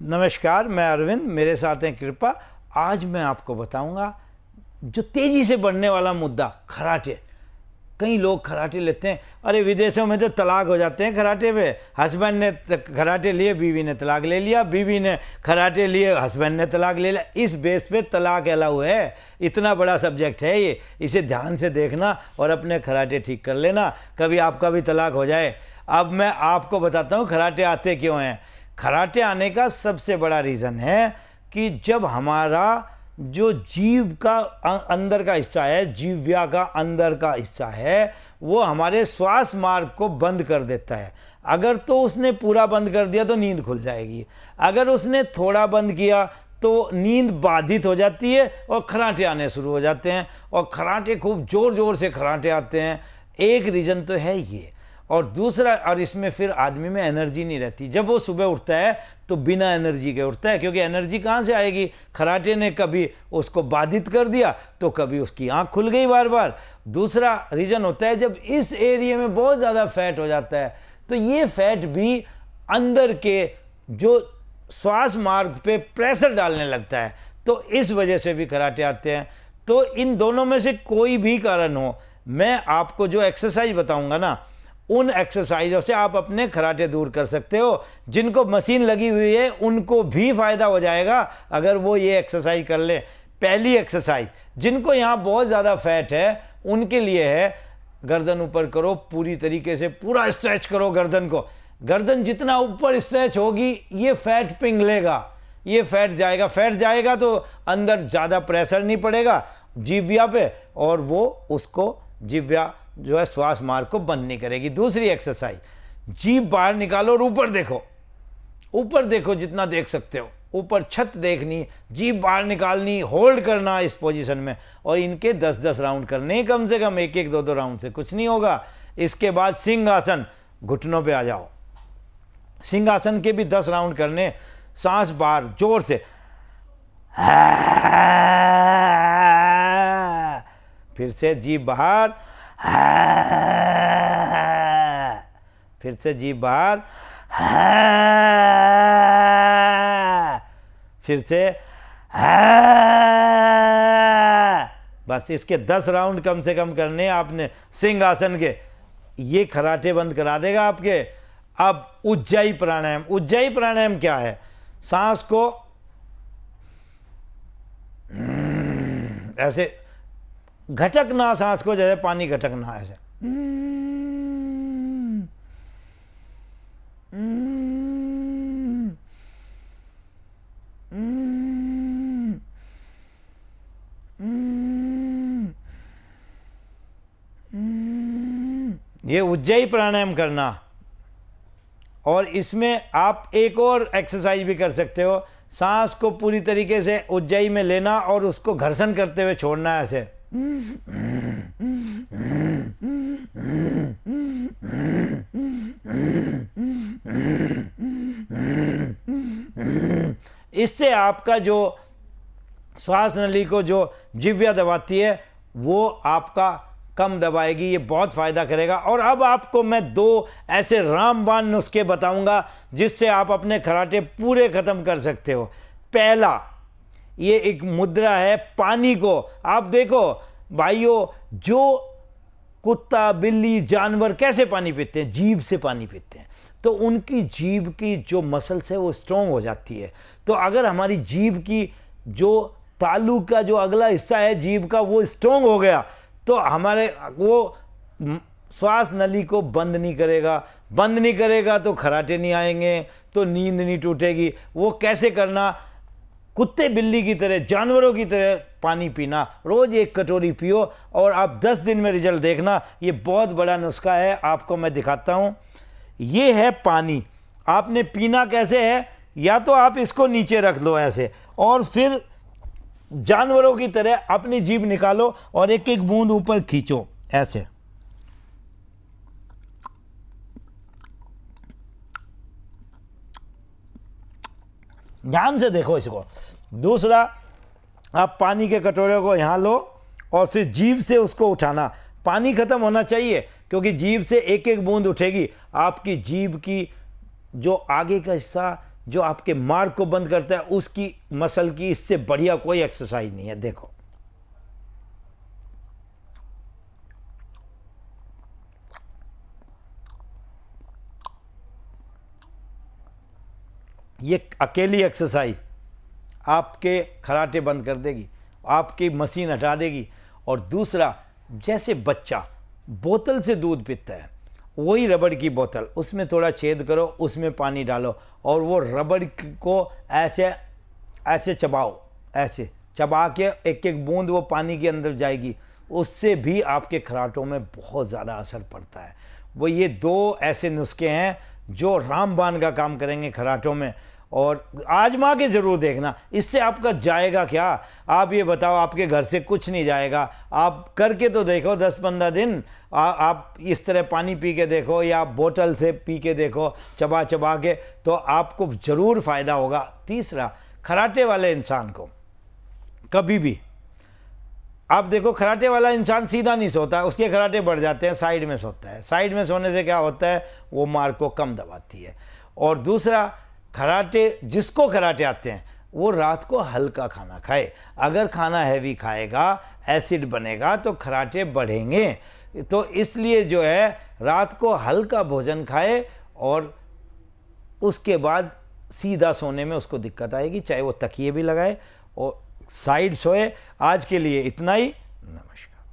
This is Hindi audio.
नमस्कार, मैं अरविंद, मेरे साथ हैं कृपा। आज मैं आपको बताऊंगा जो तेजी से बढ़ने वाला मुद्दा, खराटे। कई लोग खराटे लेते हैं, अरे विदेशों में तो तलाक हो जाते हैं खराटे पे। हस्बैंड ने खराटे लिए, बीवी ने तलाक ले लिया, बीवी ने खराटे लिए, हस्बैंड ने तलाक ले लिया। इस बेस पे तलाक अलाउ है। इतना बड़ा सब्जेक्ट है ये, इसे ध्यान से देखना और अपने खराटे ठीक कर लेना, कभी आपका भी तलाक हो जाए। अब मैं आपको बताता हूँ खराटे आते क्यों हैं। खराटे आने का सबसे बड़ा रीज़न है कि जब हमारा जो जीव का अंदर का हिस्सा है, जीव्या का अंदर का हिस्सा है, वो हमारे श्वास मार्ग को बंद कर देता है। अगर तो उसने पूरा बंद कर दिया तो नींद खुल जाएगी, अगर उसने थोड़ा बंद किया तो नींद बाधित हो जाती है और खराटे आने शुरू हो जाते हैं। और खराटे खूब ज़ोर ज़ोर से खराटे आते हैं। एक रीज़न तो है ये, और दूसरा, और इसमें फिर आदमी में एनर्जी नहीं रहती। जब वो सुबह उठता है तो बिना एनर्जी के उठता है, क्योंकि एनर्जी कहाँ से आएगी? खराटे ने कभी उसको बाधित कर दिया तो कभी उसकी आंख खुल गई बार बार। दूसरा रीज़न होता है जब इस एरिया में बहुत ज़्यादा फैट हो जाता है, तो ये फैट भी अंदर के जो श्वास मार्ग पे प्रेशर डालने लगता है, तो इस वजह से भी खराटे आते हैं। तो इन दोनों में से कोई भी कारण हो, मैं आपको जो एक्सरसाइज बताऊंगा ना, उन एक्सरसाइजों से आप अपने खराटे दूर कर सकते हो। जिनको मशीन लगी हुई है उनको भी फ़ायदा हो जाएगा अगर वो ये एक्सरसाइज कर ले। पहली एक्सरसाइज, जिनको यहाँ बहुत ज़्यादा फैट है उनके लिए है, गर्दन ऊपर करो, पूरी तरीके से पूरा स्ट्रेच करो गर्दन को। गर्दन जितना ऊपर स्ट्रेच होगी ये फैट पिघलेगा, ये फैट जाएगा तो अंदर ज़्यादा प्रेशर नहीं पड़ेगा जीव्या पे, और वो उसको जीव्या जो है श्वास मार्ग को बंद नहीं करेगी। दूसरी एक्सरसाइज, जीभ बाहर निकालो और ऊपर देखो, ऊपर देखो जितना देख सकते हो, ऊपर छत देखनी, जीभ बाहर निकालनी, होल्ड करना इस पोजीशन में, और इनके 10-10 राउंड करने, कम से कम 1-1, 2-2 राउंड से कुछ नहीं होगा। इसके बाद सिंहासन, घुटनों पे आ जाओ। सिंहासन के भी 10 राउंड करने, सांस बाहर जोर से, फिर से जीभ बाहर, फिर से जीभ बाहर, फिर से, बस इसके 10 राउंड कम से कम करने आपने सिंहासन के। ये खराटे बंद करा देगा आपके। अब उज्जाई प्राणायाम। उज्जाई प्राणायाम क्या है? सांस को ऐसे घटकना, सांस को जैसे पानी घटकना, ऐसे ये उज्जाई प्राणायाम करना। और इसमें आप एक और एक्सरसाइज भी कर सकते हो, सांस को पूरी तरीके से उज्जाई में लेना और उसको घर्षण करते हुए छोड़ना, ऐसे। इससे आपका जो श्वास नली को जो जिह्वा दबाती है वो आपका कम दबाएगी, ये बहुत फ़ायदा करेगा। और अब आपको मैं 2 ऐसे रामबाण नुस्खे बताऊंगा जिससे आप अपने खराटे पूरे ख़त्म कर सकते हो। पहला, ये एक मुद्रा है पानी को। आप देखो भाइयों, जो कुत्ता, बिल्ली, जानवर कैसे पानी पीते हैं? जीभ से पानी पीते हैं, तो उनकी जीभ की जो मसल्स है वो स्ट्रॉन्ग हो जाती है। तो अगर हमारी जीभ की जो तालू का जो अगला हिस्सा है जीभ का, वो स्ट्रॉन्ग हो गया तो हमारे वो श्वास नली को बंद नहीं करेगा तो खराटे नहीं आएंगे, तो नींद नहीं टूटेगी। वो कैसे करना? कुत्ते बिल्ली की तरह, जानवरों की तरह पानी पीना, रोज़ 1 कटोरी पियो और आप 10 दिन में रिजल्ट देखना। ये बहुत बड़ा नुस्खा है, आपको मैं दिखाता हूँ। ये है पानी। आपने पीना कैसे है? या तो आप इसको नीचे रख लो ऐसे, और फिर जानवरों की तरह अपनी जीभ निकालो और 1-1 बूंद ऊपर खींचो ऐसे। ध्यान से देखो इसको। दूसरा, आप पानी के कटोरे को यहाँ लो और फिर जीभ से उसको उठाना। पानी खत्म होना चाहिए, क्योंकि जीभ से 1-1 बूंद उठेगी। आपकी जीभ की जो आगे का हिस्सा, जो आपके मार्ग को बंद करता है, उसकी मसल की इससे बढ़िया कोई एक्सरसाइज नहीं है। देखो, ये अकेली एक्सरसाइज आपके खराटे बंद कर देगी, आपकी मशीन हटा देगी। और दूसरा, जैसे बच्चा बोतल से दूध पीता है, वही रबड़ की बोतल, उसमें थोड़ा छेद करो, उसमें पानी डालो और वो रबड़ को ऐसे ऐसे चबाओ, ऐसे चबा के एक एक बूंद वो पानी के अंदर जाएगी, उससे भी आपके खराटों में बहुत ज़्यादा असर पड़ता है। वो ये 2 ऐसे नुस्खे हैं जो रामबाण का काम करेंगे खराटों में, और आजमा के ज़रूर देखना। इससे आपका जाएगा क्या? आप ये बताओ, आपके घर से कुछ नहीं जाएगा। आप करके तो देखो 10-15 दिन, आप इस तरह पानी पी के देखो या बोतल से पी के देखो, चबा चबा के, तो आपको ज़रूर फ़ायदा होगा। तीसरा, खराटे वाले इंसान को कभी भी, आप देखो, खराटे वाला इंसान सीधा नहीं सोता, उसके खराटे बढ़ जाते हैं, साइड में सोता है। साइड में सोने से क्या होता है? वो मार को कम दबाती है। और दूसरा, खराटे, जिसको खराटे आते हैं वो रात को हल्का खाना खाए। अगर खाना हैवी खाएगा, एसिड बनेगा तो खराटे बढ़ेंगे। तो इसलिए जो है, रात को हल्का भोजन खाए और उसके बाद सीधा सोने में उसको दिक्कत आएगी, चाहे वो तकिए भी लगाए और साइड सोए। आज के लिए इतना ही। नमस्कार।